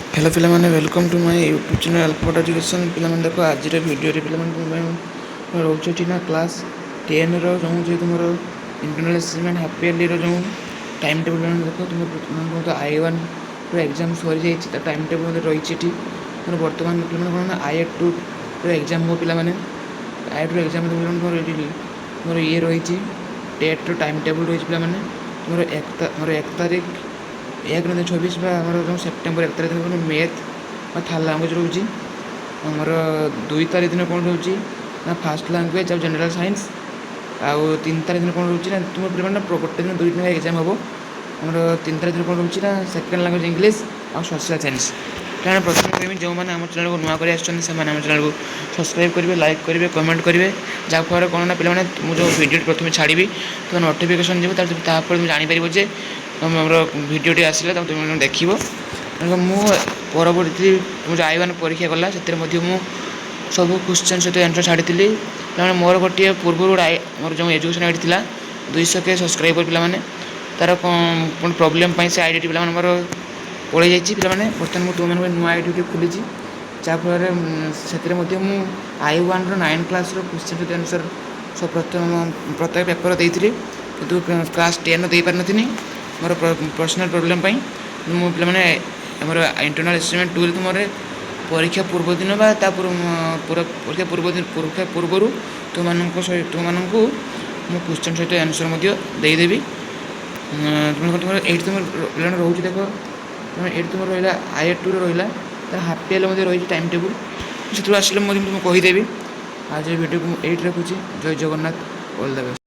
Hello पिलामाने welcome to my YouTube channel alphabet education पिलामाने देखो आज वीडियो रे पिलामाने रोचे ना क्लास 10 रो जो जे तुमरो इंटरनल असेसमेंट हाफ ईयरली रो जो टाइम टेबल देखो तुम तो I1 रो एग्जाम सरी जाई ता टाइम टेबल रही छि वर्तमान पिलामाने I2 रो एग्जाम हो पिलामाने I2 रो एग्जाम मोर ये रही डेट रो टाइम टेबल रही पिलामाने मोर 1 तारीख 1/24 जो सेप्टेम्बर 1 तारीख दिन मैथ और थर्ड लांगुएज रोचे आमर 2 तारीख दिन कौन रोचे ना फास्ट लांगुएज और जनरल साइंस आउ 3 तारीख दिन कौन रोचे ना तुम पे गोटे दिन 2 दिन एग्जाम हम आमर 3 तारीख दिन कौन रोचे ना सेकेंड लांगुएज इंग्लीश और सोशल साइंस क्या प्रथम कहमी जो मैंने आम चैनल को नुआ कर आम चैनल को सब्सक्राइब करेंगे लाइक करेंगे कमेंट करेंगे जहाँफल कौन ना पे मुझे वीडियो प्रथम छाड़ी तो नोटिफिकेशन जीव मुझे जापर जे मोर भिडटी आसला तुम देख परवर्ती तुम जो I1 परीक्षा गला से सब क्वेश्चन सहित आंसर छाड़ी मोर गोटे पूर्व मोर जो एजुकेशन आईडी थी 200K सब्सक्राइबर पे तार कौन प्रोब्लेम से आईडी पे मोर पड़े जाने बर्तमान तुम नुआ आईडी खोली जहाँफल से I1 9 क्लास क्वेश्चन सहित आंसर सब प्रत्येक पेपर देती कि क्लास 10 दे पारि मोर पर्सनल प्रोब्लेम मुझे आमर इंटरनल असेसमेंट 2 तुम परीक्षा पूर्व दिन परीक्षा पूर्वर तुमको मु क्वेश्चन सहित आंसर देदेवि तुम तुम रोच देख तुम ये तुम रहा I2 रहा तर हाफ ईयर रही टाइम टेबल से आसिले तुमको कहीदेवी आज वीडियो को ये रखुच्छी जय जगन्नाथ ऑल द बेस्ट।